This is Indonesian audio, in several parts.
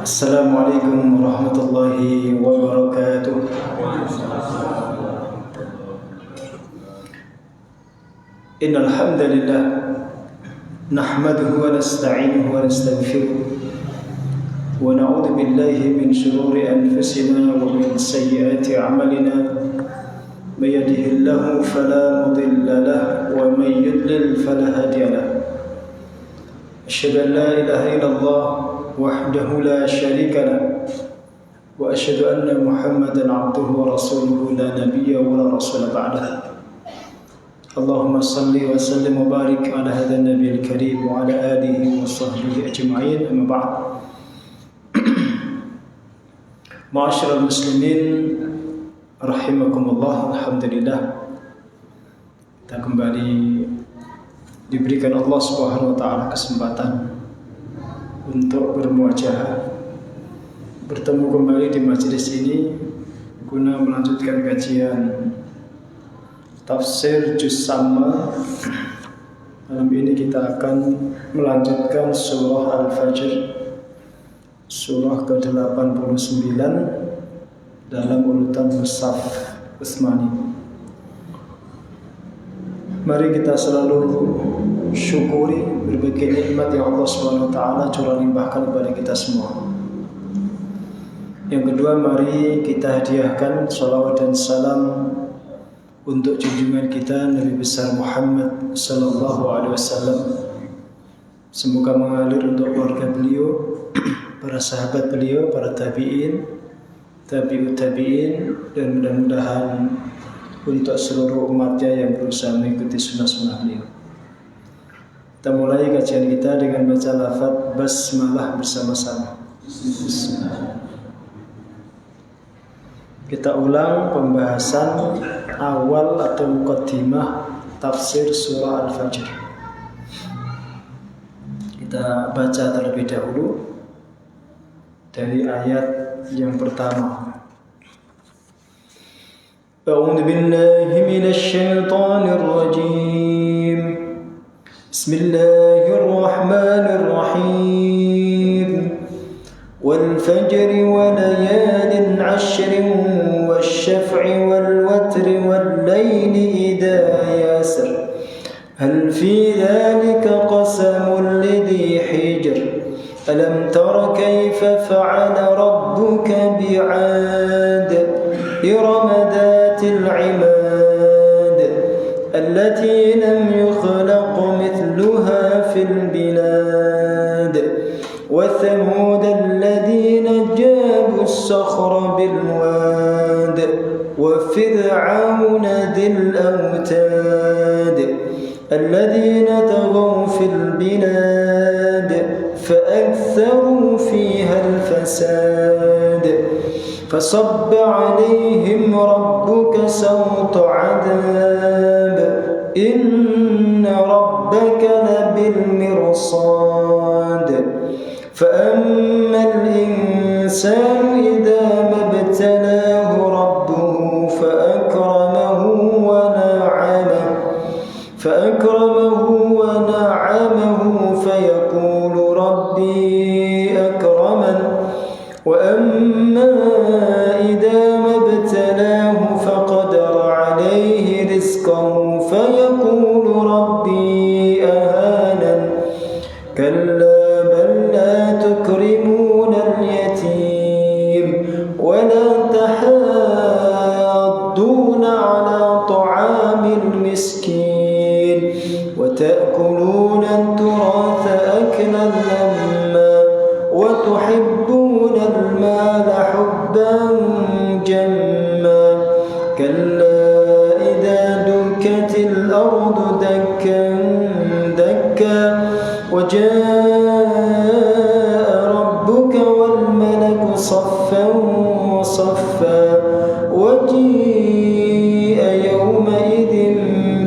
Assalamualaikum warahmatullahi wabarakatuh. Innal hamdalillah nahmaduhu wa nasta'inuhu wa nastaghfiruh wa na'udzu billahi min shururi anfusina wa min sayyiati a'malina. May yahdihillahu fala mudilla lahu wa may yudlil fala hadiya lahu. Asyhadu an la ilaha illallah wahdahu la syarika lahu wa asyhadu anna Muhammadan abduhu wa rasuluhu la nabiyya wa la rasula ba'dahu. Allahumma salli wa sallim wa barik ala hadha an-nabiyil karim wa ala alihi wa sahbihi ajma'in, amma ba'd. Ma'asyiral muslimin rahimakumullah, alhamdulillah kita kembali diberikan Allah Subhanahu wa taala kesempatan untuk bermuajahah, bertemu kembali di majelis ini guna melanjutkan kajian tafsir juz Amma. Malam ini kita akan melanjutkan surah Al-Fajr, surah ke-89 dalam urutan mushaf Utsmani. Mari kita selalu syukuri berbagai nikmat yang Allah Subhanahu wa taala curah limpahkan kepada kita semua. Yang kedua, mari kita hadiahkan salawat dan salam untuk junjungan kita Nabi besar Muhammad sallallahu alaihi wasallam. Semoga mengalir untuk keluarga beliau, para sahabat beliau, para tabi'in, tabi'ut tabi'in, dan mudah-mudahan untuk seluruh umatnya yang berusaha mengikuti sunnah-sunnah beliau. Kita mulai kajian kita dengan baca lafaz basmalah bersama-sama. Kita ulang pembahasan awal atau muqaddimah tafsir surah Al-Fajr. Kita baca terlebih dahulu dari ayat yang pertama. A'udzu billahi minasy syaithanir rajim. Bismillahirrahmanirrahim. Wal fajri wa layalin 'ashrin wasyaf'i wal watri wal layli idza yasr. Hal fi dhalika qasamun lidhi hijr. Alam tara kayfa fa'ala rabbuka bi'ad. إرم ذات العماد التي لم يخلق مثلها في البلاد وثمود الذين جابوا الصخر بالواد وفرعون ذي الأوتاد الذين طغوا في البلاد فأكثروا فيها الفساد فصب عليهم ربك سوط عذاب إن ربك لبالمرصاد فأما الإنسان إذا ما ابتلاه ربه فأكرمه فيقول ربي أكرمن وأما إذا ما ابتلاه فقدر عليه رزقه فيقول ربي أهانن كلا بل لا تكرمون اليتيم ولا تحاضون على طعام المسكين وتأكلون التراث أكلا لما وتحبون المال حبا جما كلا إذا دكت الأرض دكا دكا وجاء ربك والملك صفا صفا وجيء يومئذ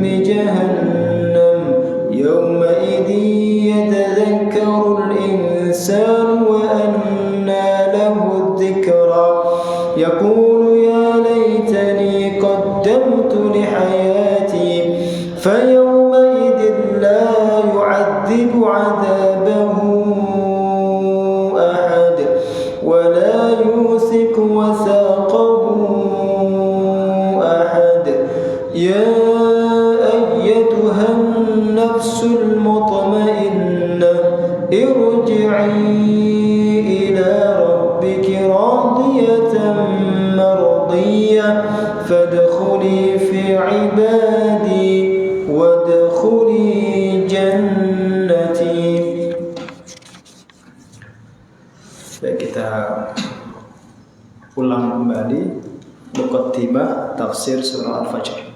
بجهنم يومئذ يتذكر الإنسان وأنى له الذكرى يقول يا ليتني قدمت لحياتي فيومئذ لا يعذب عذابه أحد irji'i ila rabbiki radiyatan mardiyah fadkhuli fi ibadi wadkhuli jannati. Kita ulang kembali muqaddimah tafsir surah Al-Fajr.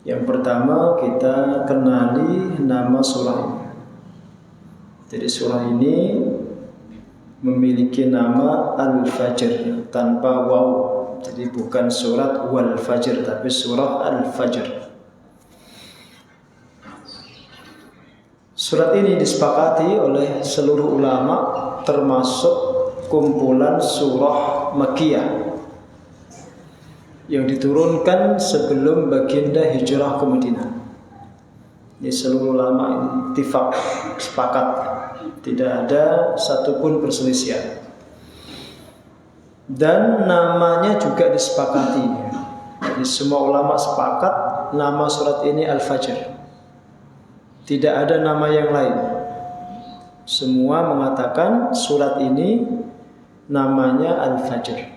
Yang pertama kita kenali nama surah ini. Jadi surah ini memiliki nama Al-Fajr tanpa waw. Jadi bukan surat Wal Fajr tapi surah Al-Fajr. Surat ini disepakati oleh seluruh ulama termasuk kumpulan surah Makkiyah yang diturunkan sebelum baginda hijrah ke Madinah. Ini seluruh ulama ini ittifaq, sepakat, tidak ada satupun perselisihan. Dan namanya juga disepakati. Jadi semua ulama sepakat nama surat ini Al-Fajr. Tidak ada nama yang lain. Semua mengatakan surat ini namanya Al-Fajr.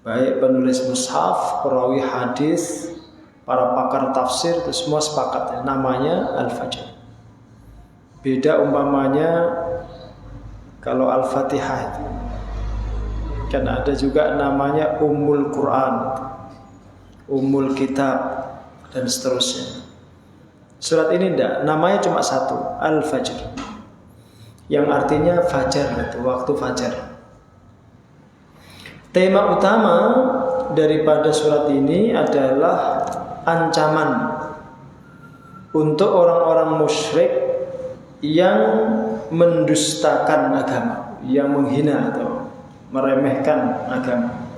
Baik penulis mushaf, perawi hadis, para pakar tafsir itu semua sepakat ya, namanya Al-Fajr. Beda umpamanya kalau Al-Fatihah itu. Kan ada juga namanya Ummul Quran, Ummul Kitab dan seterusnya. Surat ini tidak, namanya cuma satu, Al-Fajr, yang artinya fajar, itu waktu fajar. Tema utama daripada surat ini adalah ancaman untuk orang-orang musyrik yang mendustakan agama, yang menghina atau meremehkan agama,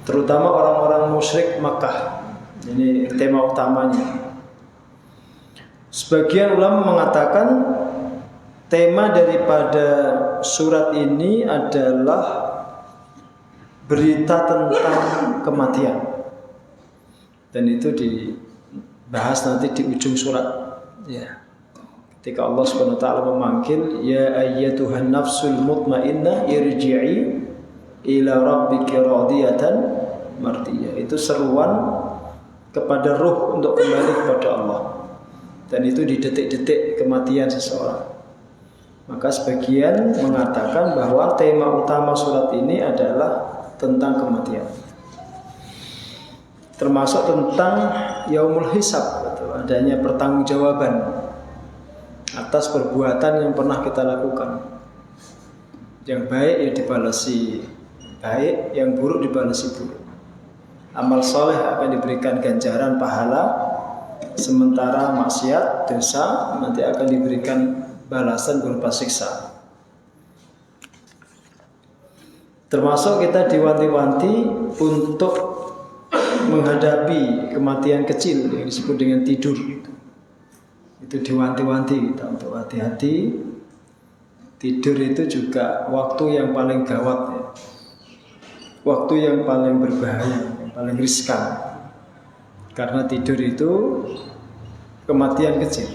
terutama orang-orang musyrik Makkah. Ini tema utamanya. Sebagian ulama mengatakan tema daripada surat ini adalah berita tentang kematian. Dan itu dibahas nanti di ujung surat. Ya. Ketika Allah Subhanahu wa taala memanggil, ya ayyatuhan nafsul mutmainnah irji'i ila rabbiki radiyatan mardiyah. Itu seruan kepada ruh untuk kembali kepada Allah. Dan itu di detik-detik kematian seseorang. Maka sebagian mengatakan bahwa tema utama surat ini adalah tentang kematian. Termasuk tentang yaumul hisab, atau adanya pertanggungjawaban atas perbuatan yang pernah kita lakukan. Yang baik ya dibalasi baik, yang buruk dibalasi buruk. Amal soleh akan diberikan ganjaran pahala, sementara maksiat, dosa nanti akan diberikan balasan berupa siksa. Termasuk kita diwanti-wanti untuk menghadapi kematian kecil yang disebut dengan tidur. Itu diwanti-wanti kita untuk hati-hati. Tidur itu juga waktu yang paling gawat ya. Waktu yang paling berbahaya, yang paling riskan. Karena tidur itu kematian kecil.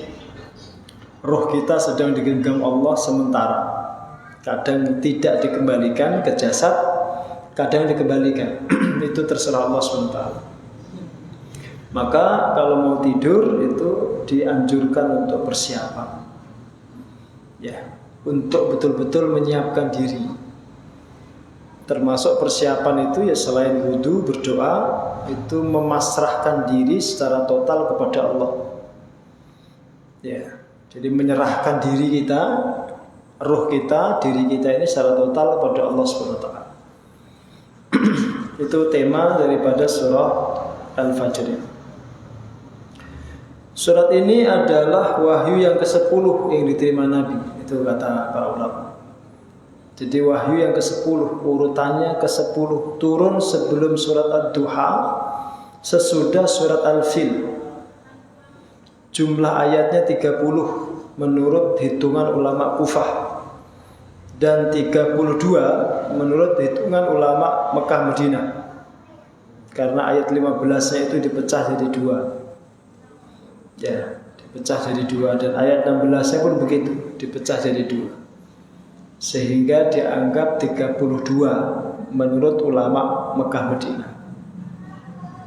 Roh kita sedang digenggam Allah sementara. Kadang tidak dikembalikan ke jasad, kadang dikembalikan. Itu terserah Allah SWT. Maka kalau mau tidur itu dianjurkan untuk persiapan. Ya, untuk betul-betul menyiapkan diri. Termasuk persiapan itu ya selain wudu, berdoa, itu memasrahkan diri secara total kepada Allah. Ya, jadi menyerahkan diri kita, roh kita, diri kita ini secara total kepada Allah SWT. Itu tema daripada surah Al-Fajr. Surat ini adalah wahyu yang ke-10 yang diterima Nabi. Itu kata para ulama. Jadi wahyu yang ke-10, urutannya ke-10, turun sebelum surat Ad-Duha, sesudah surat Al-Fil. Jumlah ayatnya 30 menurut hitungan ulama Kufah, dan 32 menurut hitungan ulama Mekah Madinah. Karena ayat 15-nya itu dipecah jadi 2. Ya, dipecah jadi dua, dan ayat 16-nya pun begitu, dipecah jadi dua. Sehingga dianggap 32 menurut ulama Mekah Madinah.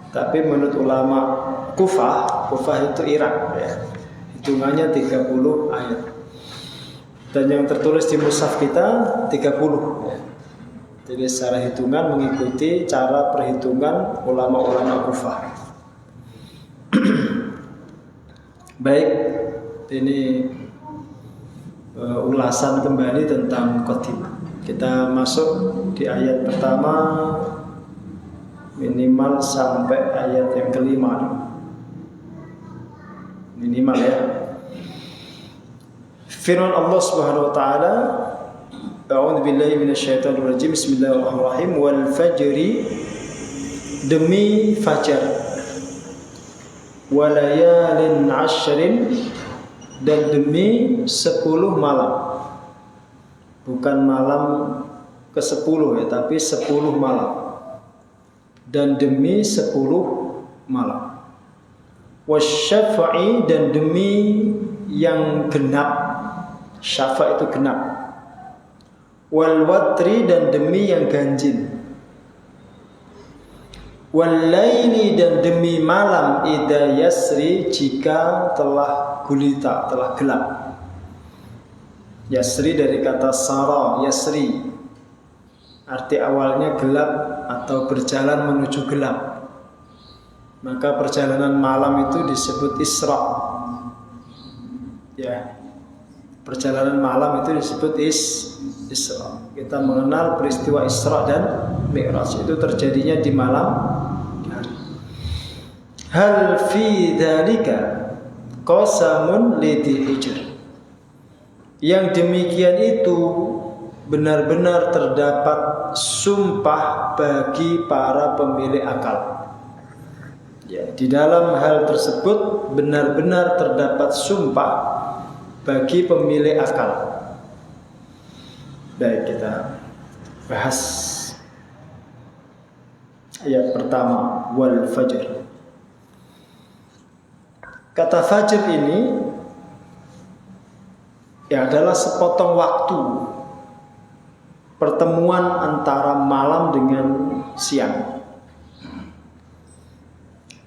Tapi menurut ulama Kufah itu Irak ya. Hitungannya 30 ayat. Dan yang tertulis di mushaf kita 30 ya. Jadi secara hitungan mengikuti cara perhitungan ulama-ulama Kufah. Baik, ini ulasan kembali tentang khotimah. Kita masuk di ayat pertama minimal sampai ayat yang kelima. Minimal ya. Firman Allah Subhanahu wa taala, A'udzu billahi minasyaitonir rajim. Bismillahirrahmanirrahim. Wal fajri, demi fajar. Walayalin ashrin, dan demi 10 malam. Bukan malam ke-10 ya, tapi 10 malam. Dan demi 10 malam. Wasyafa'i, dan demi yang genap. Syafa' itu genap. Wal watri, dan demi yang ganjil. Wal laili, dan demi malam idza yasri, jika telah gulita, telah gelap. Yasri dari kata sara, yasri. Arti awalnya gelap atau berjalan menuju gelap. Maka perjalanan malam itu disebut Isra. Ya. Perjalanan malam itu disebut Isra. Kita mengenal peristiwa Isra dan Mi'raj, itu terjadinya di malam hari. Hal fi dzalika qasamun lidhi hijr. Yang demikian itu benar-benar terdapat sumpah bagi para pemilik akal. Ya, di dalam hal tersebut benar-benar terdapat sumpah bagi pemilik akal. Baik, kita bahas ayat pertama, wal fajr. Kata fajr ini ya adalah sepotong waktu pertemuan antara malam dengan siang.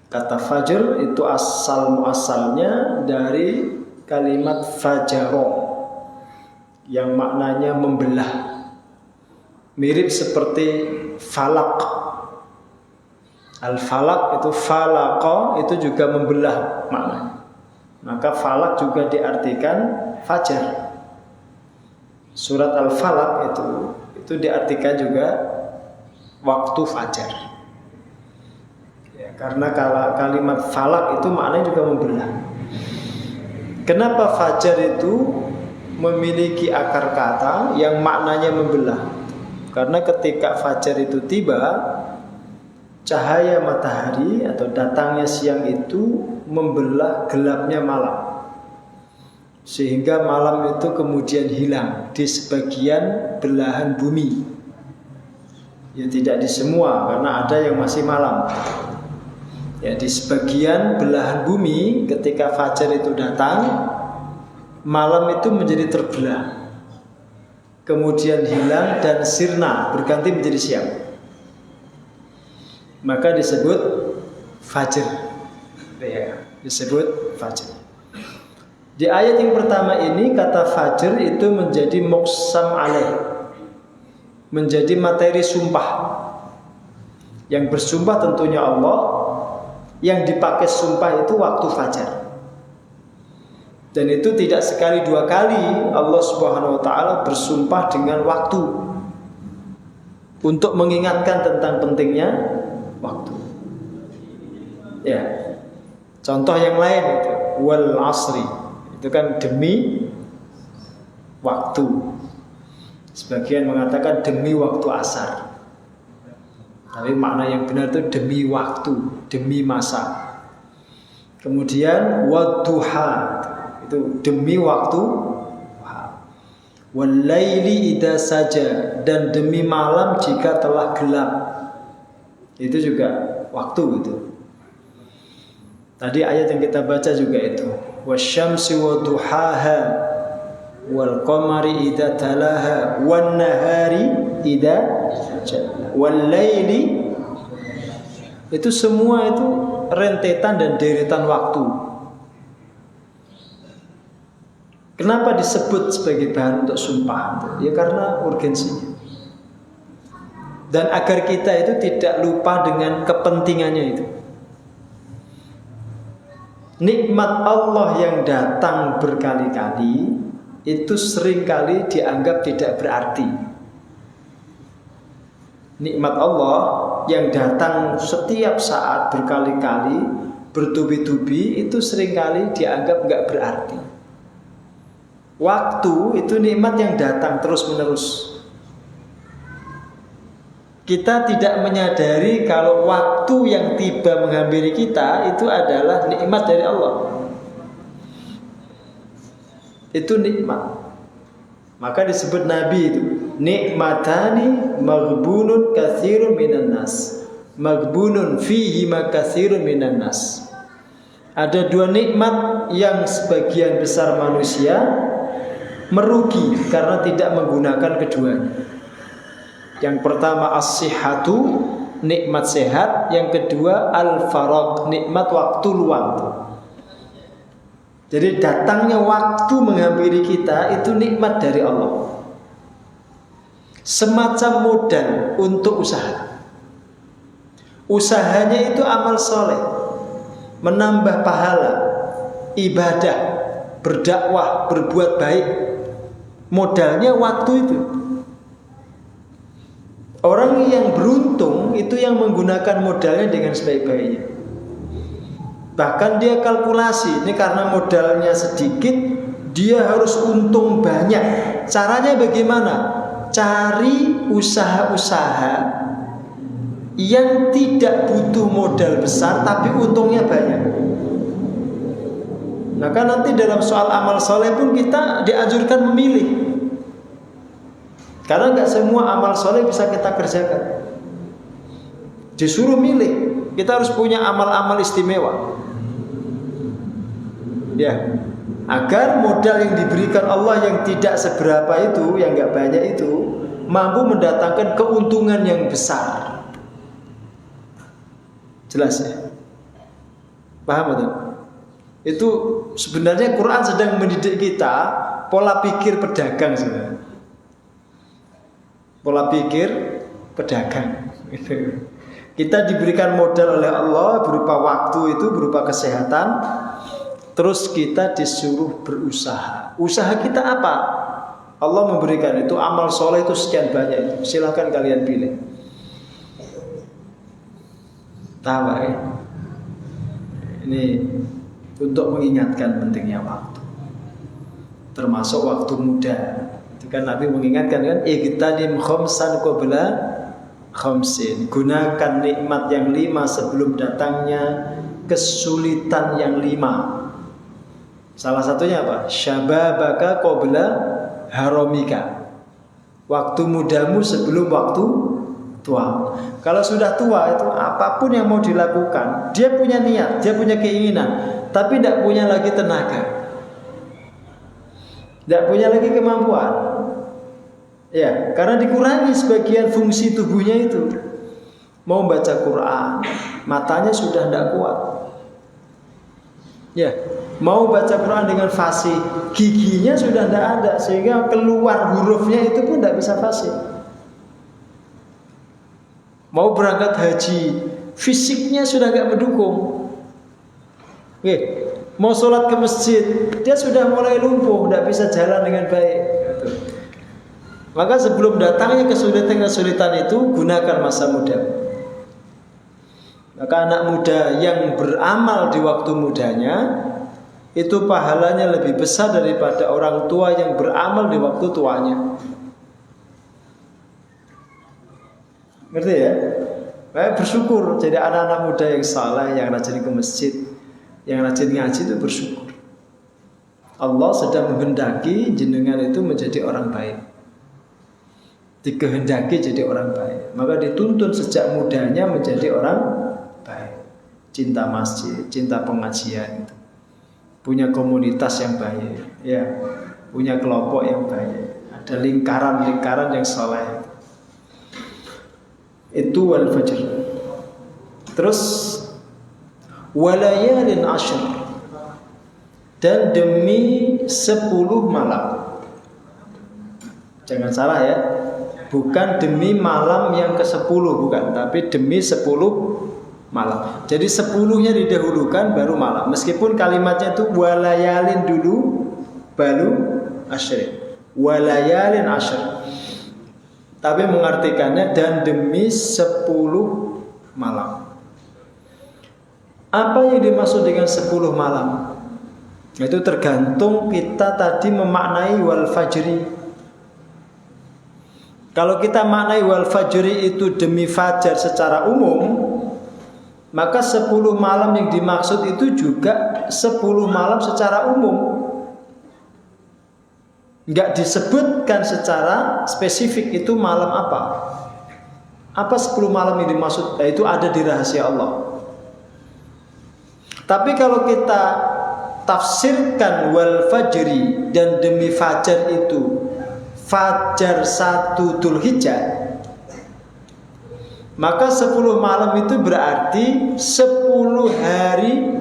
Kata fajr itu asal-muasalnya dari kalimat fajaro, yang maknanya membelah. Mirip seperti falak. Al-falak itu falaqo, itu juga membelah maknanya. Maka falak juga diartikan fajar. Surat Al-Falaq itu diartikan juga waktu fajar. Ya, karena kalimat falak itu maknanya juga membelah. Kenapa fajar itu memiliki akar kata yang maknanya membelah? Karena ketika fajar itu tiba, cahaya matahari atau datangnya siang itu membelah gelapnya malam. Sehingga malam itu kemudian hilang di sebagian belahan bumi. Ya tidak di semua, karena ada yang masih malam. Ya, di sebagian belahan bumi ketika fajar itu datang, malam itu menjadi terbelah, kemudian hilang dan sirna, berganti menjadi siang. Maka disebut fajar. Ya, disebut fajar. Di ayat yang pertama ini kata fajar itu menjadi muqsam alaih, menjadi materi sumpah. Yang bersumpah tentunya Allah. Yang dipakai sumpah itu waktu fajar. Dan itu tidak sekali dua kali Allah Subhanahu wa taala bersumpah dengan waktu untuk mengingatkan tentang pentingnya waktu. Ya. Contoh yang lain itu wal asri. Itu kan demi waktu. Sebagian mengatakan demi waktu asar. Tapi makna yang benar itu demi waktu, demi masa. Kemudian wadduha, itu demi waktu. Wal laili idza saja, dan demi malam jika telah gelap. Itu juga waktu itu. Tadi ayat yang kita baca juga itu. wasyamsi waduhaha wal qamari idza talaha wan nahari idza wal laili. Itu semua itu rentetan dan deretan waktu. Kenapa disebut sebagai bahan untuk sumpah? Ya karena urgensinya. Dan agar kita itu tidak lupa dengan kepentingannya itu. Nikmat Allah yang datang berkali-kali itu seringkali dianggap tidak berarti. Nikmat Allah yang datang setiap saat berkali-kali, bertubi-tubi, itu seringkali dianggap nggak berarti. Waktu itu nikmat yang datang terus-menerus. Kita tidak menyadari kalau waktu yang tiba menghampiri kita itu adalah nikmat dari Allah. Itu nikmat. Maka disebut Nabi itu nikmatani maghbunun katsirun minan nas. Maghbunun fihi ma katsirun minan nas. Ada dua nikmat yang sebagian besar manusia merugi karena tidak menggunakan keduanya. Yang pertama as-sihhatu, nikmat sehat. Yang kedua al-faragh, nikmat waktu luang. Jadi datangnya waktu menghampiri kita itu nikmat dari Allah. Semacam modal untuk usaha. Usahanya itu amal soleh, menambah pahala, ibadah, berdakwah, berbuat baik. Modalnya waktu itu. Orang yang beruntung itu yang menggunakan modalnya dengan sebaik-baiknya. Bahkan dia kalkulasi, ini karena modalnya sedikit, dia harus untung banyak. Caranya bagaimana? Cari usaha-usaha yang tidak butuh modal besar tapi untungnya banyak. Maka nanti dalam soal amal soleh pun kita dianjurkan memilih. Karena nggak semua amal soleh bisa kita kerjakan. Disuruh milih. Kita harus punya amal-amal istimewa. Ya, agar modal yang diberikan Allah yang tidak seberapa itu, yang nggak banyak itu, mampu mendatangkan keuntungan yang besar. Jelas ya? Paham betul? Itu sebenarnya Quran sedang mendidik kita pola pikir pedagang sebenarnya. Pola pikir pedagang. Kita diberikan modal oleh Allah berupa waktu itu, berupa kesehatan. Terus kita disuruh berusaha. Usaha kita apa? Allah memberikan itu amal soleh itu sekian banyak. Silakan kalian pilih. Tahu ya? Ini untuk mengingatkan pentingnya waktu. Termasuk waktu muda. Itu kan Nabi mengingatkan kan, igtanim khamsan qabla khamsin. Gunakan nikmat yang 5 sebelum datangnya kesulitan yang 5. Salah satunya apa? Syababaka qabla haramika. Waktu mudamu sebelum waktu tua. Kalau sudah tua itu apapun yang mau dilakukan, dia punya niat, dia punya keinginan, tapi tidak punya lagi tenaga, tidak punya lagi kemampuan. Ya, karena dikurangi sebagian fungsi tubuhnya itu. Mau baca Quran, matanya sudah tidak kuat. Ya, mau baca Quran dengan fasih, giginya sudah tidak ada, sehingga keluar hurufnya itu pun tidak bisa fasih. Mau berangkat haji, fisiknya sudah tidak mendukung. Oke, mau sholat ke masjid, dia sudah mulai lumpuh, tidak bisa jalan dengan baik. Maka sebelum datangnya kesulitan-kesulitan itu, gunakan masa muda. Maka anak muda yang beramal di waktu mudanya itu pahalanya lebih besar daripada orang tua yang beramal di waktu tuanya. Ngerti ya? Bersyukur jadi anak-anak muda yang saleh, yang rajin ke masjid, yang rajin ngaji itu bersyukur. Allah sedang menghendaki jenengan itu menjadi orang baik. Dikehendaki jadi orang baik. Maka dituntun sejak mudanya menjadi orang baik. Cinta masjid, cinta pengajian itu. punya komunitas yang baik, ya, punya kelompok yang baik, ada lingkaran-lingkaran yang soleh. Itu wal fajr. Terus walayalin ashr, dan demi 10 malam. Jangan salah ya, bukan demi malam yang ke-10, bukan, tapi demi 10 malam. Jadi 10-nya didahulukan baru malam. Meskipun kalimatnya itu walayalin dulu baru asyr. Walayalin asyr. Tapi mengartikannya dan demi 10 malam. Apa yang dimaksud dengan 10 malam? Itu tergantung kita tadi memaknai wal fajri. Kalau kita maknai wal fajri itu demi fajar secara umum, maka 10 malam yang dimaksud itu juga 10 malam secara umum. Enggak disebutkan secara spesifik itu malam apa. Apa 10 malam yang dimaksud? Itu ada di rahasia Allah. Tapi kalau kita tafsirkan wal fajri dan demi fajar itu fajar 1 Dzulhijjah, maka 10 malam itu berarti 10 hari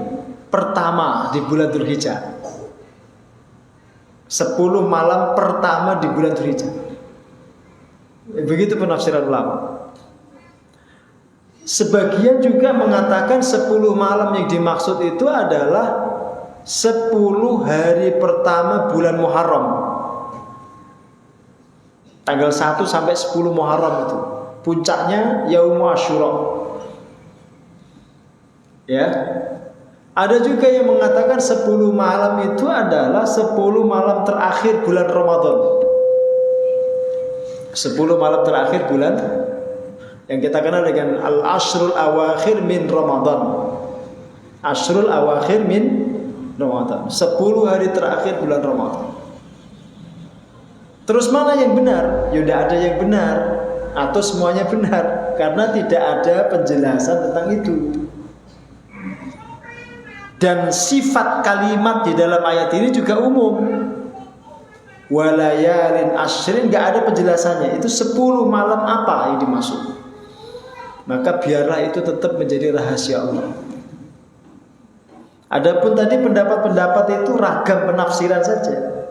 pertama di bulan Dzulhijjah. 10 malam pertama di bulan Dzulhijjah. Begitu penafsiran ulama. Sebagian juga mengatakan 10 malam yang dimaksud itu adalah 10 hari pertama bulan Muharram. Tanggal 1 sampai 10 Muharram itu. Puncaknya Yaum Asyura. Ya. Ada juga yang mengatakan 10 malam itu adalah 10 malam terakhir bulan Ramadan. 10 malam terakhir bulan yang kita kenal dengan Al-Ashrul Awakhir min Ramadan. Ashrul Awakhir min Ramadan. 10 hari terakhir bulan Ramadan. Terus mana yang benar? Ya tidak ada yang benar atau semuanya benar, karena tidak ada penjelasan tentang itu. Dan sifat kalimat di dalam ayat ini juga umum. Walayalin asyrin, nggak ada penjelasannya. Itu 10 malam apa yang dimaksud? Maka biarlah itu tetap menjadi rahasia Allah. Adapun tadi pendapat-pendapat itu ragam penafsiran saja.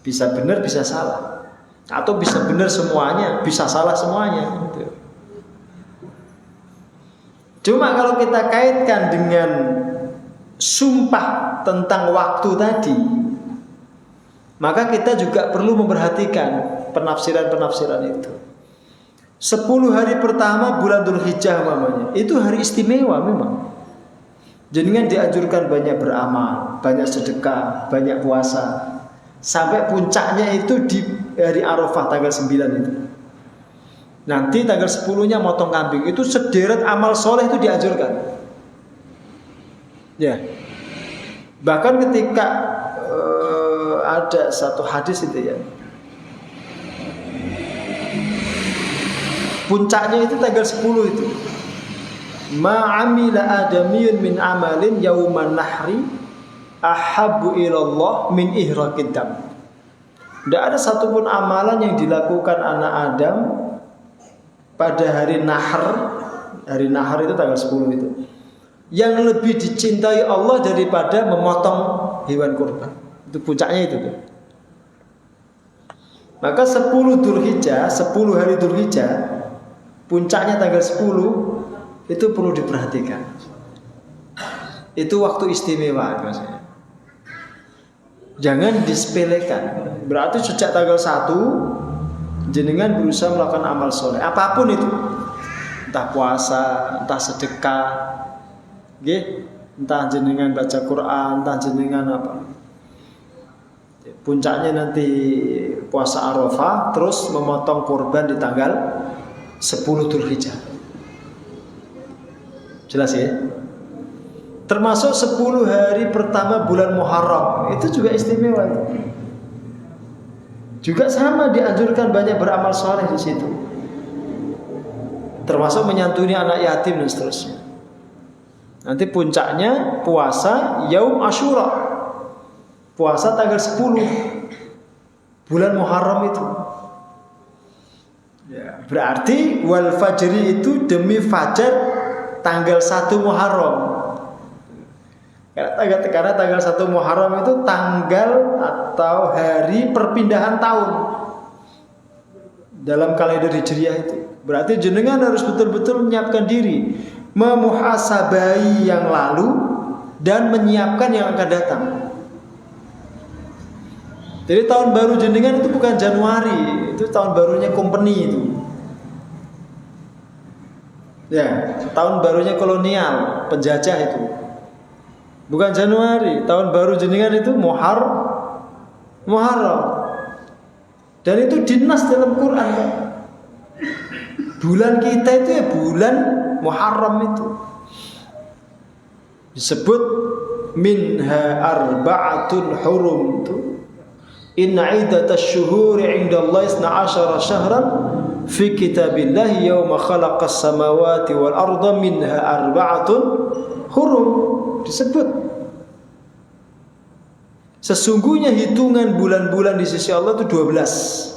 Bisa benar, bisa salah. Atau bisa benar semuanya, bisa salah semuanya. Cuma kalau kita kaitkan dengan sumpah tentang waktu tadi, maka kita juga perlu memperhatikan penafsiran-penafsiran itu. 10 hari pertama bulan Dzulhijjah namanya, itu hari istimewa memang. Jenengan dianjurkan banyak beramal, banyak sedekah, banyak puasa. Sampai puncaknya itu di hari Arafah tanggal 9 itu. Nanti tanggal 10-nya motong kambing. Itu sederet amal soleh itu dianjurkan. Ya. Bahkan ketika ada satu hadis itu ya, puncaknya itu tanggal 10 itu. Ma'amila adamiyun min amalin yauman nahri ahabbu ilallah min ihraqid dam. Tidak ada satupun amalan yang dilakukan anak Adam pada hari Nahr. Hari Nahr itu tanggal 10 itu, yang lebih dicintai Allah daripada memotong hewan kurban. Itu puncaknya itu tuh. Maka 10 Dzulhijjah, 10 hari Dzulhijjah, puncaknya tanggal 10, itu perlu diperhatikan. Itu waktu istimewa maksudnya. Jangan disepelekan. Berarti sejak tanggal 1 jenengan berusaha melakukan amal soleh, apapun itu. Entah puasa, entah sedekah, entah jenengan baca Quran, entah jenengan apa. Puncaknya nanti puasa Arafah, terus memotong kurban di tanggal 10 Dzulhijjah. Jelas ya? Termasuk 10 hari pertama bulan Muharram, itu juga istimewa itu. Juga sama dianjurkan banyak beramal soleh di situ. Termasuk menyantuni anak yatim dan seterusnya. Nanti puncaknya puasa Yaum Asyura. puasa tanggal 10 bulan Muharram itu. Ya, berarti wal fajri itu demi fajar tanggal 1 Muharram. Karena tanggal 1 Muharram itu tanggal atau hari perpindahan tahun dalam kalender Hijriah itu. Berarti jenengan harus betul-betul menyiapkan diri, memuhasabai yang lalu dan menyiapkan yang akan datang. Jadi tahun baru jenengan itu bukan Januari, itu tahun barunya company itu. Ya, tahun barunya kolonial, penjajah itu. Bukan Januari, tahun baru jenengan itu Muharram. Dan itu dinas dalam Quran kan. Bulan kita itu ya bulan Muharram itu. Disebut minha arba'atun hurum itu. Inna iddatash syuhuri 'indallahi 12 syahran fi kitabillahi yauma khalaqas samawati wal arda minha arba'atun hurum. Disebut sesungguhnya hitungan bulan-bulan di sisi Allah itu 12.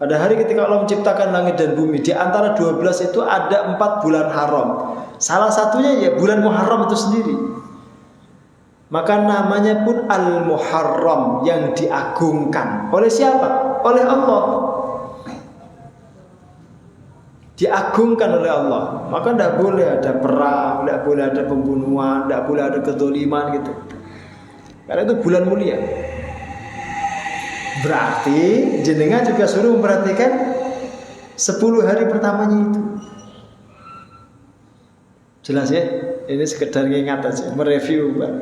Pada hari ketika Allah menciptakan langit dan bumi, di antara 12 itu ada 4 bulan haram. Salah satunya ya bulan Muharram itu sendiri. Maka namanya pun Al-Muharram, yang diagungkan. Oleh siapa? Oleh Allah. Diagungkan oleh Allah. Maka tidak boleh ada perang, tidak boleh ada pembunuhan, tidak boleh ada kezaliman gitu. Karena itu bulan mulia. Berarti jenengan juga suruh memperhatikan 10 hari pertamanya itu. Jelas ya? Ini sekedar ingat aja, mereview Pak.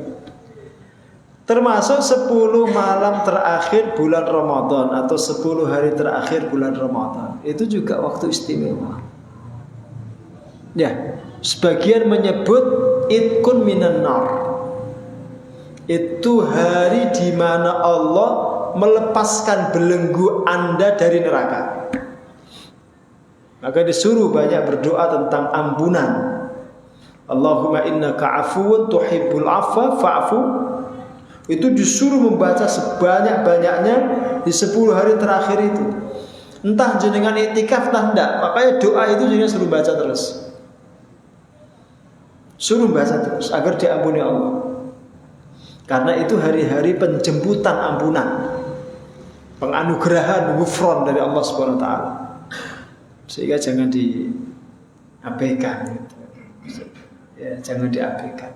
Termasuk 10 malam terakhir bulan Ramadan atau 10 hari terakhir bulan Ramadan. Itu juga waktu istimewa. Ya, sebagian menyebut itkun minan nar. Itu hari di mana Allah melepaskan belenggu Anda dari neraka. Maka disuruh banyak berdoa tentang ampunan. Allahumma innaka afuwun tuhibbul afwa fa'fu. Itu disuruh membaca sebanyak-banyaknya di 10 hari terakhir itu. Entah jenengan iktikaf entah enggak, makanya doa itu jenengan suruh baca terus. Suruh baca terus agar diampuni Allah. Karena itu hari-hari penjemputan ampunan, penganugerahan ghufran dari Allah Subhanahu wa taala. Sehingga jangan diabaikan gitu. Ya, jangan diabaikan.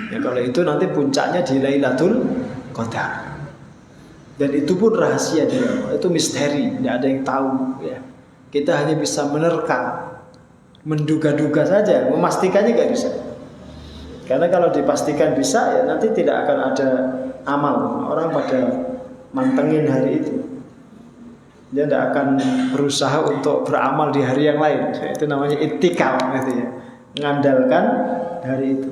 Ya, kalau itu nanti puncaknya di Lailatul Qadar. Dan itu pun rahasia dia. Itu misteri, tidak ada yang tahu ya. Kita hanya bisa menerka, menduga-duga saja, memastikannya nggak bisa. Karena kalau dipastikan bisa ya nanti tidak akan ada amal. Orang pada mantengin hari itu. Dia tidak akan berusaha untuk beramal di hari yang lain. Itu namanya ittikal gitu ya. Mengandalkan hari itu.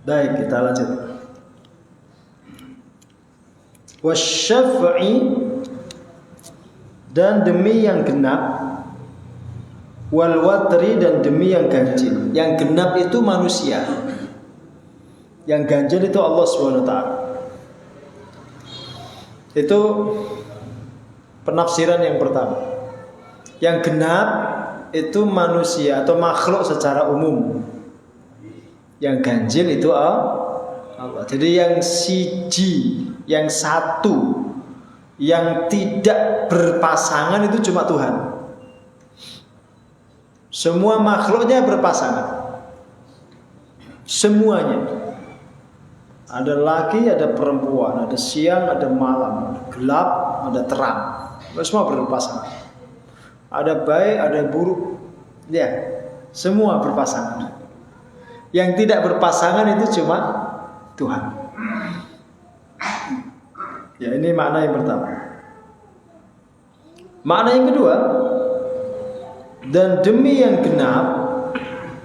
Baik, kita lanjut. Wasyaf'i, dan demi yang genap, wal watri, dan demi yang ganjil. Yang genap itu manusia, yang ganjil itu Allah SWT. Itu penafsiran yang pertama. Yang genap itu manusia atau makhluk secara umum. Yang ganjil itu Allah. Jadi yang siji, yang satu, yang tidak berpasangan itu cuma Tuhan. Semua makhluknya berpasangan. Semuanya. Ada laki, ada perempuan, ada siang, ada malam, ada gelap, ada terang. Semua berpasangan. Ada baik, ada buruk. Ya, semua berpasangan. Yang tidak berpasangan itu cuma Tuhan. Ya, ini makna yang pertama. Makna yang kedua, dan demi yang genap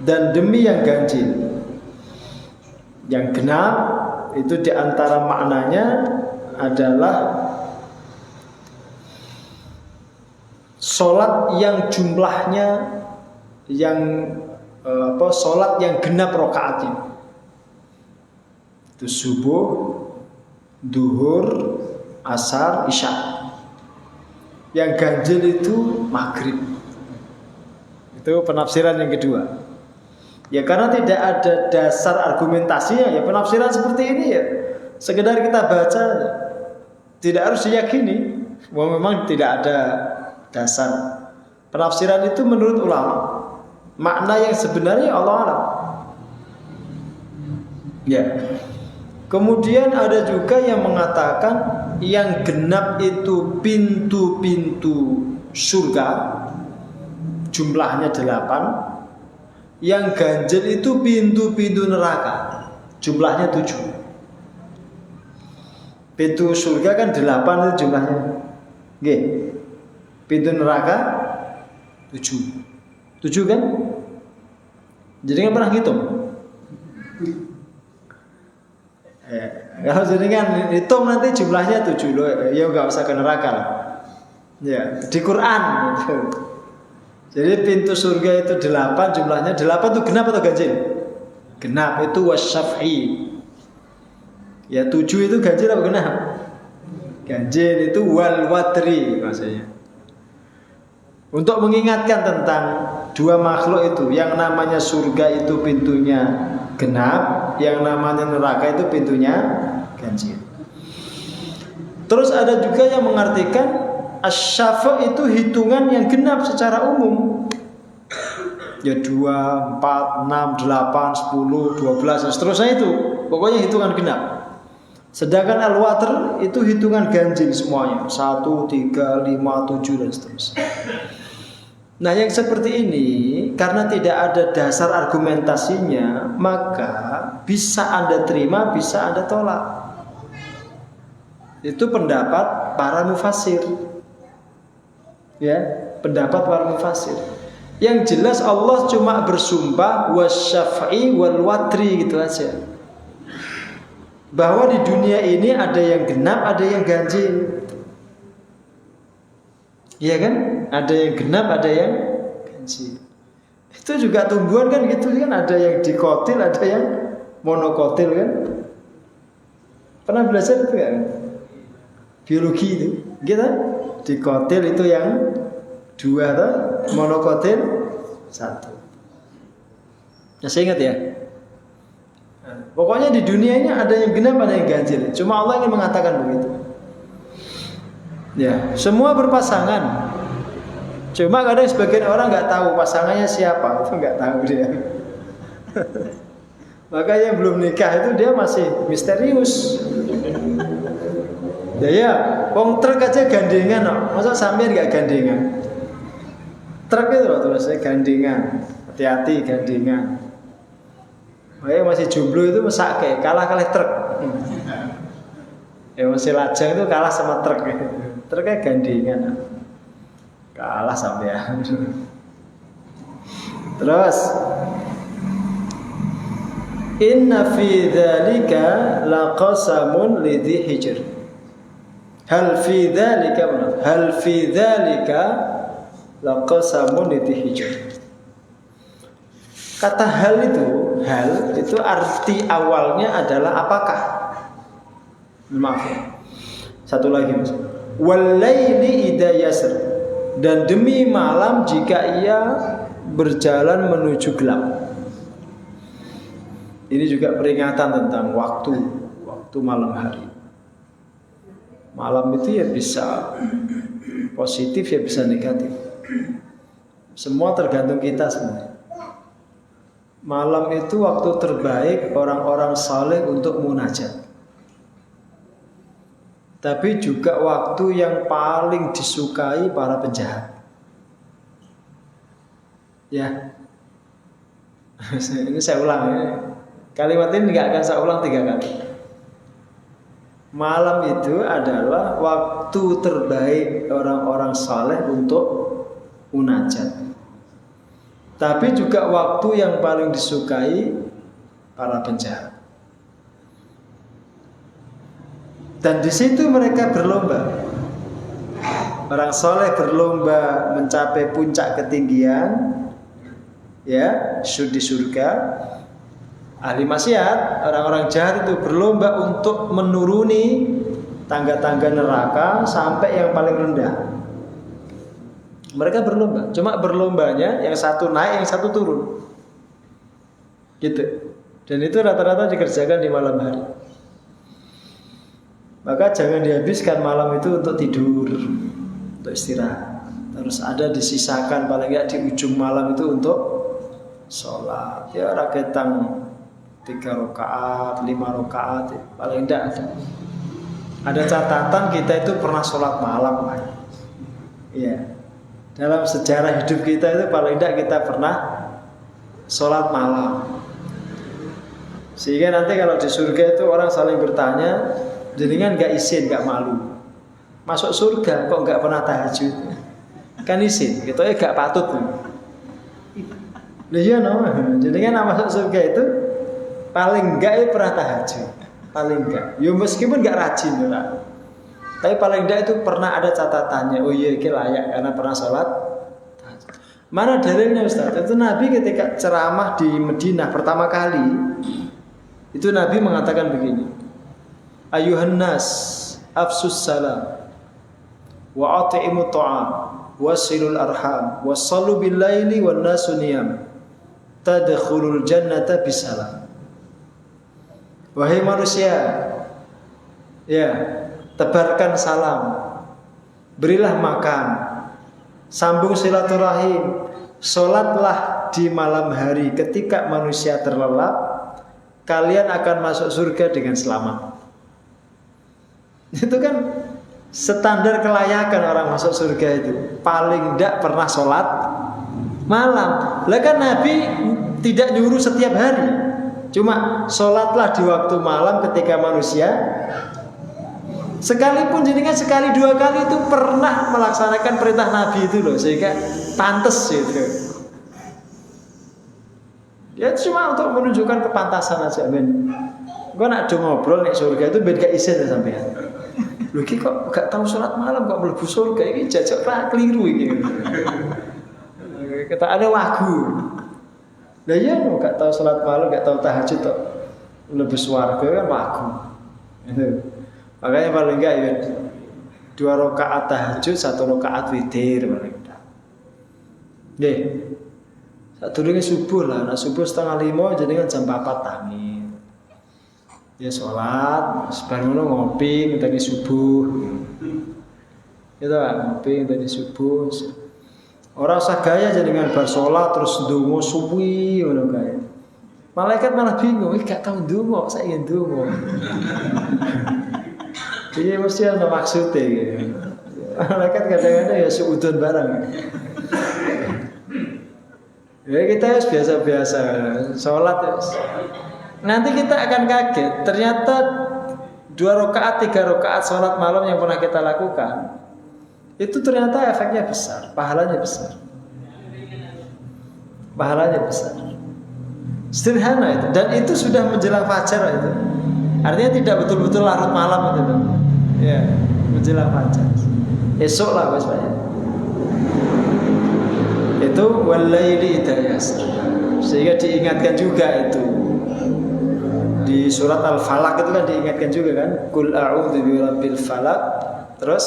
dan demi yang ganjil. Yang genap itu diantara maknanya adalah sholat yang jumlahnya sholat yang genap rakaatnya. Itu subuh, duhur, asar, isya. Yang ganjil itu maghrib. Itu penafsiran yang kedua. Ya karena tidak ada dasar argumentasinya, ya penafsiran seperti ini ya sekedar kita baca, tidak harus diyakini bahwa memang tidak ada dasar. Penafsiran itu menurut ulama, makna yang sebenarnya Allah alam. Ya. Kemudian ada juga yang mengatakan yang genap itu pintu-pintu surga, jumlahnya 8. Yang ganjil itu pintu-pintu neraka, jumlahnya 7. Pintu surga kan 8 itu jumlahnya. Nggih. Pintu neraka 7. 7 kan? Jadi kan pernah hitung? Kalau jenengan hitung nanti jumlahnya 7 loh, ya nggak usah ke neraka lah. Ya, di Quran. Jadi pintu surga itu 8 jumlahnya. 8 itu genap atau ganjil? Genap itu wasyaf'i. Ya 7 itu ganjil apa genap? Ganjil itu wal watri maksudnya. Untuk mengingatkan tentang dua makhluk itu, yang namanya surga itu pintunya genap, yang namanya neraka itu pintunya ganjil. Terus ada juga yang mengartikan asy-syafa' itu hitungan yang genap secara umum. Ya 2, 4, 6, 8, 10, 12 dan seterusnya itu. Pokoknya hitungan genap. Sedangkan al-watr itu hitungan ganjil semuanya. 1, 3, 5, 7 dan seterusnya. Nah yang seperti ini karena tidak ada dasar argumentasinya, maka bisa Anda terima, bisa Anda tolak. Itu pendapat para mufassir. Ya, pendapat para mufassir. Yang jelas Allah cuma bersumpah wasyaf'i wal watri gitu aja. Bahwa di dunia ini ada yang genap, ada yang ganjil. Iya kan? Ada yang genap, ada yang ganjil. Itu juga tumbuhan kan gitu kan, ada yang dikotil, ada yang monokotil kan. Pernah belajar itu kan? Biologi itu, gitu. Dikotil itu yang 2 atau monokotil 1. Masih ingat ya? Pokoknya di dunia ini ada yang genap, ada yang ganjil. Cuma Allah ingin mengatakan begitu. Ya, semua berpasangan. Cuma kadang sebagian orang nggak tahu pasangannya siapa, itu nggak tahu dia. Makanya belum nikah itu dia masih misterius. Ya, wong truk aja gandengan, no. Masa sampean nggak gandengan? Truk itu loh tulisnya gandengan, hati-hati gandengan. Makanya masih jomblo itu mesake, kalah truk. Ya masih lajang itu kalah sama truk. Truknya gandengan, kalah sampean. Terus inna fi dzalika laqasamun lidhi hijr. Hal fi dzalika laqasamun lidhi hijr. Kata hal itu arti awalnya adalah apakah? Maaf ya. Satu lagi Mas. Walaili idza yasr, dan demi malam jika ia berjalan menuju gelap. Ini juga peringatan tentang waktu malam hari. Malam itu ya bisa positif ya bisa negatif. Semua tergantung kita sebenarnya. Malam itu waktu terbaik orang-orang saleh untuk munajat. Tapi juga waktu yang paling disukai para penjahat. Ya, ini saya ulang ya. Kalimat ini nggak akan saya ulang 3 kali. Malam itu adalah waktu terbaik orang-orang saleh untuk munajat. Tapi juga waktu yang paling disukai para penjahat. Dan di situ mereka berlomba. Orang soleh berlomba mencapai puncak ketinggian, ya, di surga. Ahli maksiat, orang-orang jahat itu berlomba untuk menuruni tangga-tangga neraka sampai yang paling rendah. Mereka berlomba, cuma berlombanya yang satu naik, yang satu turun, gitu. Dan itu rata-rata dikerjakan di malam hari. Maka jangan dihabiskan malam itu untuk tidur, untuk istirahat. Terus ada disisakan paling nggak di ujung malam itu untuk sholat. Ya raketang 3 rakaat, 5 rakaat, paling tidak ada. Ada catatan kita itu pernah sholat malam, Pak. Iya. Dalam sejarah hidup kita itu paling tidak kita pernah sholat malam. Sehingga nanti kalau di surga itu orang saling bertanya, jenengan nggak izin, nggak malu. Masuk surga kok nggak pernah tahajud? Kan izin, gitu ya nggak patut. Iya no, jenengan masuk surga itu paling enggak ya pernah tahajud, paling enggak. Ya meskipun enggak rajin ya, tapi paling enggak itu pernah ada catatannya. Oh iya, ini layak karena pernah sholat. Mana dalilnya Ustaz? Itu Nabi ketika ceramah di Madinah pertama kali, itu Nabi mengatakan begini: Ayuhan nas, afsus salam, wa at'imu ta'am, wasilul arham, wassallu bil laili wan nasu niyam, tadkhulul jannata bisalam. Wahai manusia, ya, tebarkan salam, berilah makan, sambung silaturahim, sholatlah di malam hari ketika manusia terlelap, kalian akan masuk surga dengan selamat. Itu kan standar kelayakan orang masuk surga itu, paling tidak pernah sholat malam. Lah kan Nabi tidak nyuruh setiap hari. Cuma sholatlah di waktu malam ketika manusia. Sekalipun jenengan sekali dua kali itu pernah melaksanakan perintah Nabi itu loh, sehingga pantas gitu. Ya cuma untuk menunjukkan kepantasan aja men. Gua nak ngobrol nih surga itu beda isin sampean. Loh ki kok gak tahu sholat malam kok mlebu surga, ini jajak ra keliru iki. Kita ada wagu. Lah ya gak tahu sholat malam, gak tahu tahajud kok mlebu swarga kan wagu. Makanya paling enggak ya 2 rakaat tahajud, 1 rakaat witir paling enggak. Nggih. Sadurunge subuh lah, nah subuh 4:30 jenengan jam 4 tangi. Ya sholat, sebarang ngopi ngenteni subuh. Gitu kan, ngopi ngenteni subuh. Orang usah gaya jenengan bar sholat terus ndonga suwi ngono kae. Malaikat malah bingung, gak tau ndonga, saya ingin ndonga. Iya mesti ada maksudnya gitu. Malaikat kadang-kadang ya seudon barang. Ya kita harus biasa-biasa sholat ya. Nanti kita akan kaget, ternyata 2 rakaat, 3 rakaat sholat malam yang pernah kita lakukan, itu ternyata efeknya besar, pahalanya besar. Pahalanya besar. Sederhana itu, dan itu sudah menjelang fajar itu. Artinya tidak betul-betul larut malam itu. Ya, menjelang fajar. Esok lah Mas Pak. Itu walaili idza yasr. Sehingga diingatkan juga itu. Di surat Al-Falaq itu kan diingatkan juga kan, Qul a'udzu birabbil falaq, terus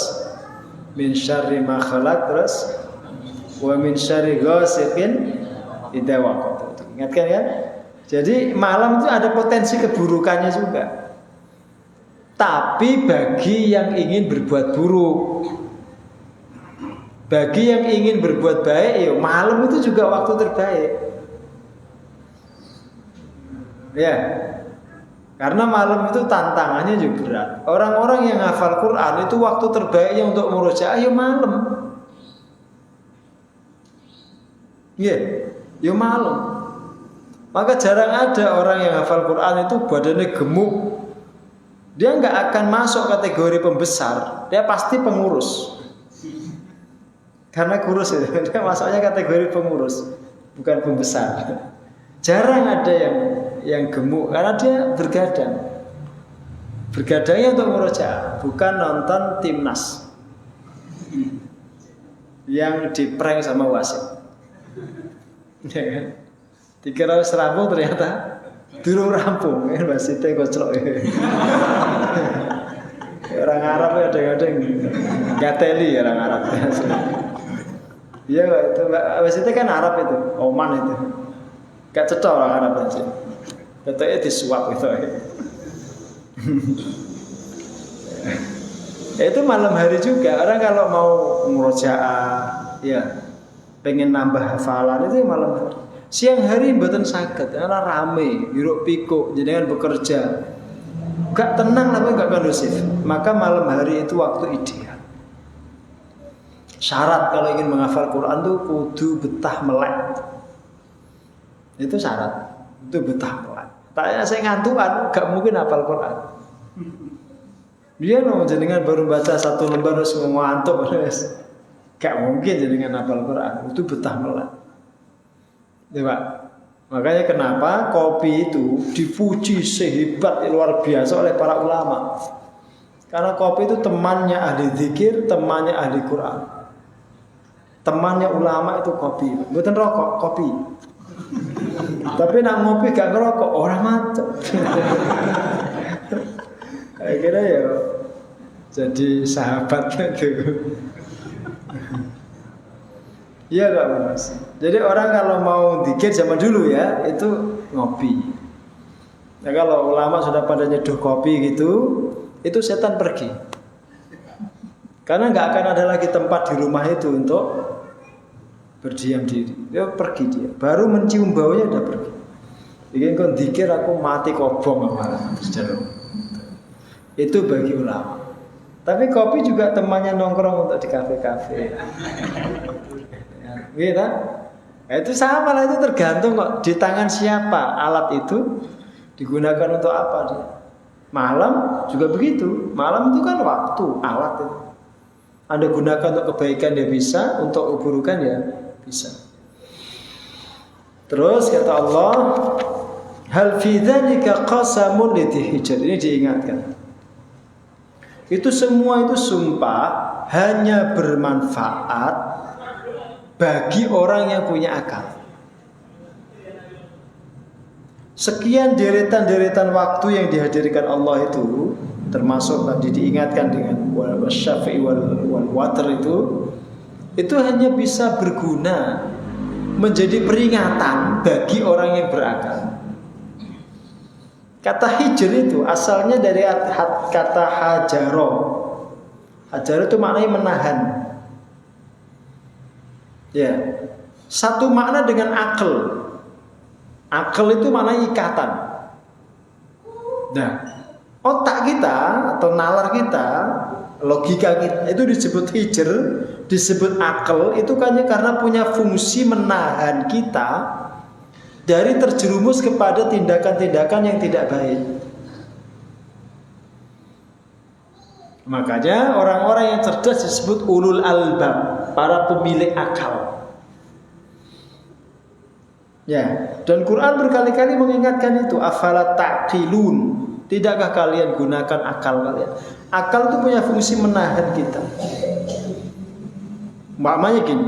min syarri ma khalaq, terus wa min syarri ghasiqin idza waqab. Ingatkan kan? Jadi malam itu ada potensi keburukannya juga. Tapi bagi yang ingin berbuat buruk, bagi yang ingin berbuat baik, ya malam itu juga waktu terbaik. Ya. Karena malam itu tantangannya juga berat. Orang-orang yang hafal Quran itu waktu terbaiknya untuk murojaah ya malam. Iya, ya malam. Maka jarang ada orang yang hafal Quran itu badannya gemuk. Dia nggak akan masuk kategori pembesar. Dia pasti pengurus. Karena kurus itu, dia masuknya kategori pengurus, bukan pembesar. Jarang ada yang gemuk karena dia bergadang. Bergadangnya untuk murojaah, bukan nonton timnas. yang diprank sama wasit. Ya kan? Dikira rampung ternyata durung rampung, wasitnya koclok. Orang Arab ya kadang-kadang gateli orang Arab. Iya itu wasitnya kan Arab itu, Oman itu. Gak cocok orang Arab aja. Katanya disuap gitu. Itu malam hari juga. Orang kalau mau murojaah, ya pengen nambah hafalan itu malam hari. Siang hari mboten saged, karena rame, hiruk pikuk, jenengan bekerja. Gak tenang tapi gak kondusif. Maka malam hari itu waktu ideal. Syarat kalau ingin menghafal Quran tuh kudu betah melek. Itu syarat. Itu betah melek. Tanya saya ngantukan, gak mungkin hafal Quran. Dia no jenengan baru baca 1 lembar terus mau ngantuk terus. Gak mungkin jenengan hafal Quran. Itu betah melek. Ya, Pak. Makanya kenapa kopi itu dipuji sehebat luar biasa oleh para ulama. Karena kopi itu temannya ahli zikir, temannya ahli Quran. Temannya ulama itu kopi. Bukan rokok, kopi. Tapi nak ngopi gak ngerokok, orang macet. Akhirnya ya jadi sahabat itu. Iya Kak Mas. Jadi orang kalau mau zikir zaman dulu ya itu ngopi. Nah kalau ulama sudah pada nyeduh kopi gitu, itu setan pergi. Karena nggak akan ada lagi tempat di rumah itu untuk berdiam diri. Dia pergi dia. Baru mencium baunya udah pergi. Ingin kau zikir aku mati kobong apa? Itu bagi ulama. Tapi kopi juga temannya nongkrong untuk di kafe-kafe. Gitu. Nah, itu sama lah, itu tergantung kok di tangan siapa alat itu digunakan untuk apa dia. Malam juga begitu. Malam itu kan waktu, alat itu. Anda gunakan untuk kebaikan ya bisa, untuk keburukan ya bisa. Terus kata Allah, hal fi dzalika qasamun lidhi hijr. Ini diingatkan. Itu semua itu sumpah hanya bermanfaat bagi orang yang punya akal. Sekian deretan-deretan waktu yang dihadirkan Allah itu, termasuk tadi diingatkan dengan wasyafi wal water itu hanya bisa berguna menjadi peringatan bagi orang yang berakal. Kata hijr itu asalnya dari kata hajaro. Hajaro itu maknanya menahan. Ya, satu makna dengan akal. Akal itu maknanya ikatan. Nah, otak kita atau nalar kita, logika kita itu disebut hijr, disebut akal itu kan karena punya fungsi menahan kita dari terjerumus kepada tindakan-tindakan yang tidak baik. Makanya orang-orang yang cerdas disebut ulul albab, para pemilik akal. Ya, dan Quran berkali-kali mengingatkan itu, afala taqilun. Tidakkah kalian gunakan akal kalian? Akal itu punya fungsi menahan kita. Maknanya gini,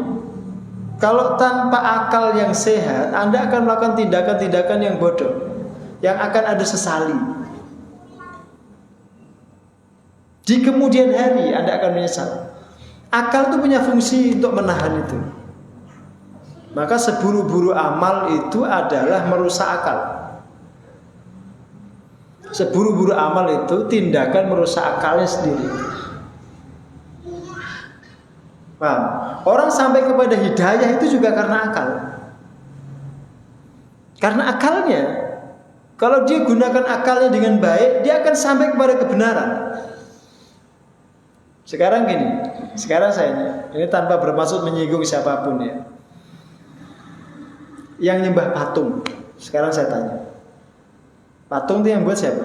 kalau tanpa akal yang sehat, Anda akan melakukan tindakan-tindakan yang bodoh, yang akan ada sesali. Di kemudian hari Anda akan menyesal. Akal itu punya fungsi untuk menahan itu. Maka seburu-buru amal itu adalah merusak akal. Seburu-buru amal itu tindakan merusak akalnya sendiri. Paham? Orang sampai kepada hidayah itu juga karena akal. Karena akalnya, kalau dia gunakan akalnya dengan baik, dia akan sampai kepada kebenaran. Sekarang gini, sekarang saya ini tanpa bermaksud menyinggung siapapun ya. Yang nyembah patung, sekarang saya tanya, patung itu yang buat siapa?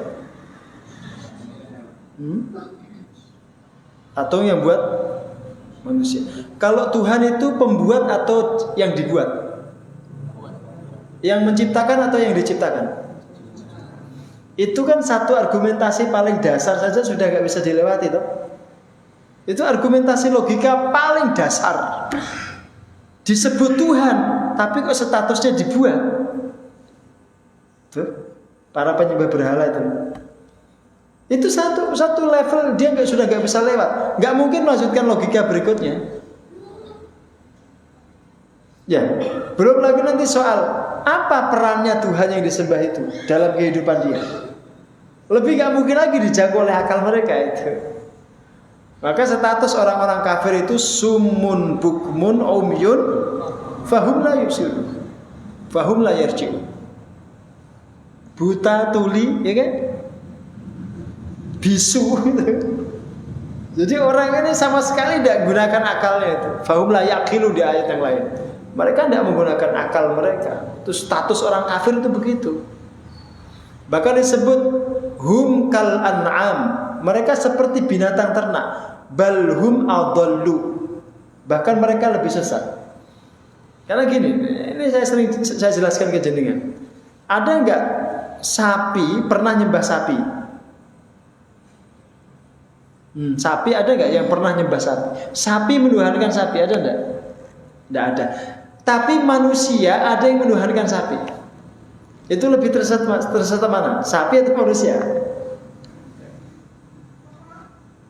Patung yang buat manusia. Kalau Tuhan itu pembuat atau yang dibuat? Yang menciptakan atau yang diciptakan? Itu kan satu argumentasi paling dasar saja sudah gak bisa dilewati toh. Itu argumentasi logika paling dasar. Disebut Tuhan, tapi kok statusnya dibuat? Tuh, para penyembah berhala itu satu level dia sudah nggak bisa lewat, nggak mungkin melanjutkan logika berikutnya. Ya, belum lagi nanti soal apa perannya Tuhan yang disembah itu dalam kehidupan dia. Lebih nggak mungkin lagi dijangkau oleh akal mereka itu. Maka status orang-orang kafir itu sumun bukmun umyun fahum la yubsirun fahum la yarji'un. Buta tuli, ya kan? Bisu gitu. Jadi orang ini sama sekali tidak gunakan akalnya itu. Fahum la yaqilu di ayat yang lain. Mereka tidak menggunakan akal mereka. Itu status orang kafir itu begitu. Bahkan disebut hum kal an'am. Mereka seperti binatang ternak. Bal hum adallu. Bahkan mereka lebih sesat. Karena gini, ini saya jelaskan ke jenengan. Ada enggak sapi pernah nyembah sapi? Sapi ada enggak yang pernah nyembah sapi? Sapi menuhankan sapi, ada enggak? Enggak ada. Tapi manusia ada yang menuhankan sapi. Itu lebih tersesat mana? Sapi atau manusia?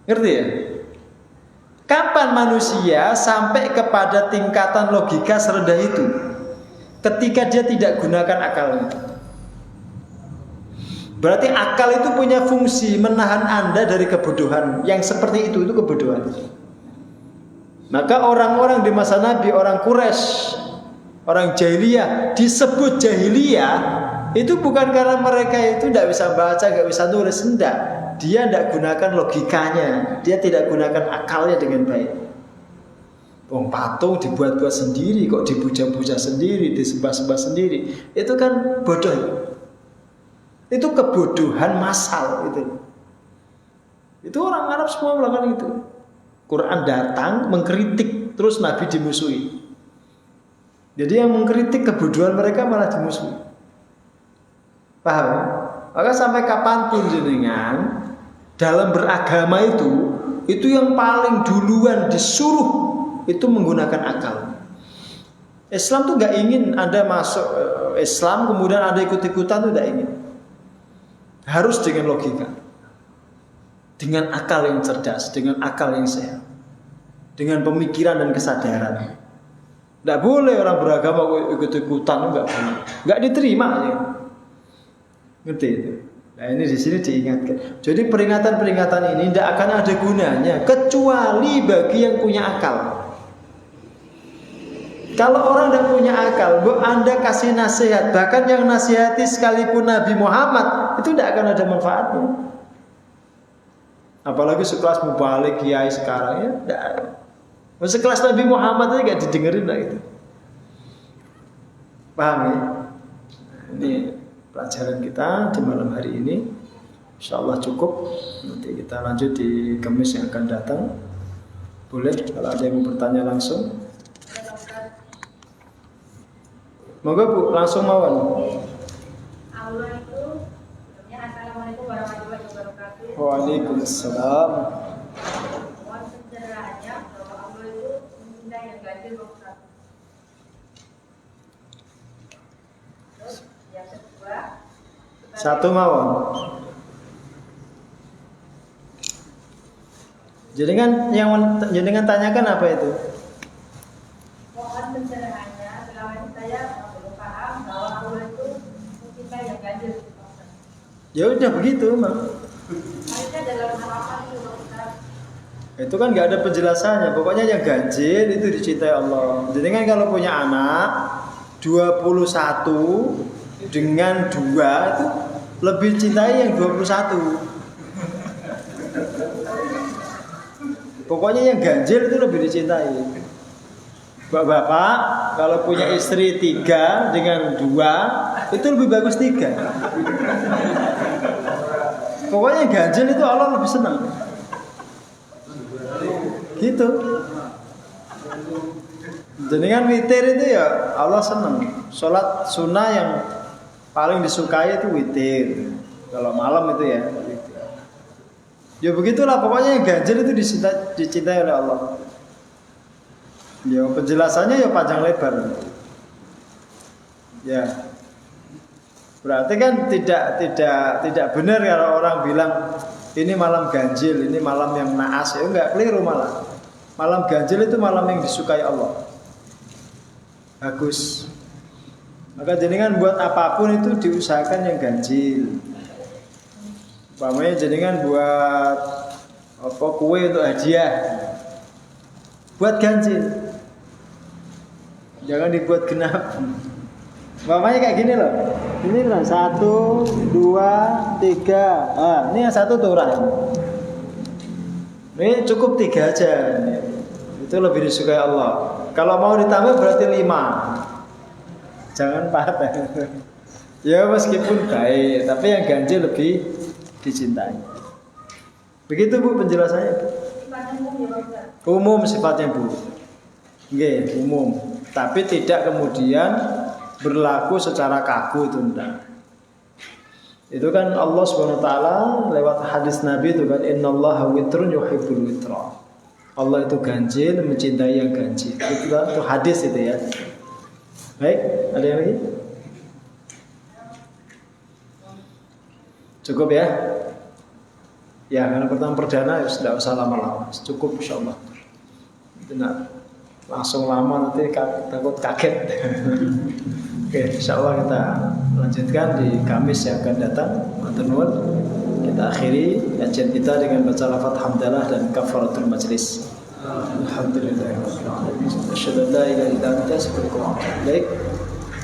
Ngerti ya? Kapan manusia sampai kepada tingkatan logika serendah itu? Ketika dia tidak gunakan akalnya. Berarti akal itu punya fungsi menahan Anda dari kebodohan. Yang seperti itu kebodohan. Maka orang-orang di masa Nabi, orang Quraisy, orang jahiliyah, disebut jahiliyah itu bukan karena mereka itu tidak bisa baca, tidak bisa nulis, enggak. Dia tidak gunakan logikanya, dia tidak gunakan akalnya dengan baik. Patung dibuat-buat sendiri, kok dipuja-puja sendiri, disembah-sembah sendiri, itu kan bodoh. Itu kebodohan massal itu. Itu orang Arab semua melakukan itu. Quran datang mengkritik, terus Nabi dimusuhi. Jadi yang mengkritik kebodohan mereka malah dimusuhi. Paham? Maka sampai kapanpun jenengan dalam beragama itu yang paling duluan disuruh itu menggunakan akal. Islam tuh nggak ingin Anda masuk Islam kemudian Anda ikut-ikutan tuh nggak ingin. Harus dengan logika, dengan akal yang cerdas, dengan akal yang sehat, dengan pemikiran dan kesadaran. Tidak boleh orang beragama ikut-ikutan, nggak diterima ya. Ngerti itu? Nah ini di sini diingatkan. Jadi peringatan-peringatan ini tidak akan ada gunanya kecuali bagi yang punya akal. Kalau orang tidak punya akal, Anda kasih nasihat, bahkan yang nasihati sekalipun Nabi Muhammad itu tidak akan ada manfaatnya. Apalagi sekelas mubalik kiai sekarang ya, tidak ada. Sekelas Nabi Muhammad aja nggak didengerin lah itu. Paham ya? Ini pelajaran kita di malam hari ini. InsyaAllah cukup. Nanti kita lanjut di Kamis yang akan datang. Boleh kalau ada yang mau bertanya langsung. Moga Bu, langsung mawon. Allah itu Assalamualaikum warahmatullahi wabarakatuh. Waalaikumsalam. Mohon pencerahannya bahwa Allah itu mencintai yang ganjil maksud. Terus yang kedua, Satu mawon. Jenengan tanyakan apa itu? mohon pencerahannya. Selama ini saya belum paham bahwa Allah itu mencintai yang ganjil maksud. Ya udah begitu memang. Harusnya dalam harapan itu maksud. Itu kan nggak ada penjelasannya. Pokoknya yang ganjil itu dicintai Allah. Jadi kan kalau punya anak 21 dengan 2 itu lebih cintai yang 21. Pokoknya yang ganjil itu lebih dicintai. Bapak-bapak kalau punya istri 3 dengan 2 itu lebih bagus 3. Pokoknya ganjil itu Allah lebih senang. Gitu. Jenengan witir itu ya Allah senang. Sholat sunnah yang paling disukai itu witir. Kalau malam itu ya witir. Ya begitulah pokoknya yang ganjil itu dicintai oleh Allah. Ya penjelasannya ya panjang lebar. Ya. Berarti kan tidak benar kalau orang bilang ini malam ganjil, ini malam yang naas. Ya enggak, keliru malah. Malam ganjil itu malam yang disukai Allah. Bagus. Maka jenengan buat apapun itu diusahakan yang ganjil. Umpamanya jenengan buat apa kue untuk hadiah. Buat ganjil. Jangan dibuat genap. Umpamanya kayak gini loh. Ini loh 1, 2, 3. Ah, ini yang satu turun. Ini cukup 3 aja. Itu lebih disukai Allah. Kalau mau ditambah berarti 5. Jangan 4. Ya meskipun baik, tapi yang ganjil lebih dicintai. Begitu Bu penjelasannya. Umum sifatnya Bu. Nggih, umum. Tapi tidak kemudian berlaku secara kaku itu enggak. Itu kan Allah SWT lewat hadis Nabi itu kan innallaha witrun yuhibbul witra. Allah itu ganjil, mencintai yang ganjil. Itu hadis itu ya. Baik, ada yang lagi? Cukup ya? Ya, karena pertama perdana ya sudah usah lama-lama. Cukup insyaallah. Tidak langsung lama nanti takut kaget. Oke, insyaallah kita lanjutkan di Kamis yang akan datang. Matur kita akhiri kajian kita dengan baca lafaz hamdalah dan kafaratul majlis. Alhamdulillahirabbil alamin. Asyhadu an la ilaha illa anta astaghfiruka wa atubu ilaik.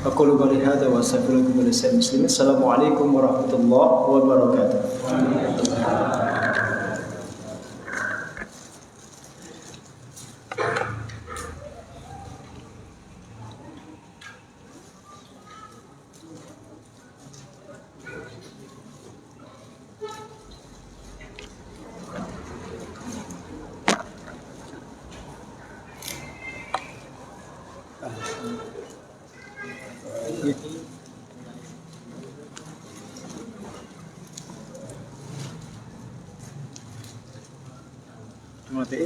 Aqulu qouli hadza wa astaghfiruka lisal muslimin. Assalamualaikum warahmatullahi wabarakatuh. Matiin.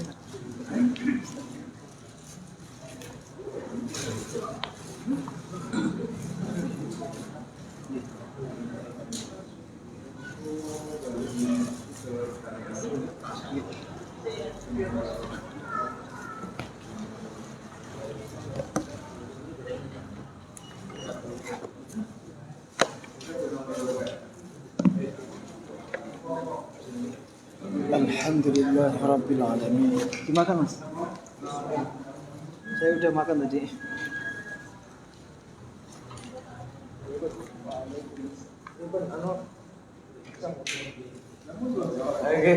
Alhamdulillahirabbil alamin. Dimakan Mas? Saya udah makan tadi. Oke.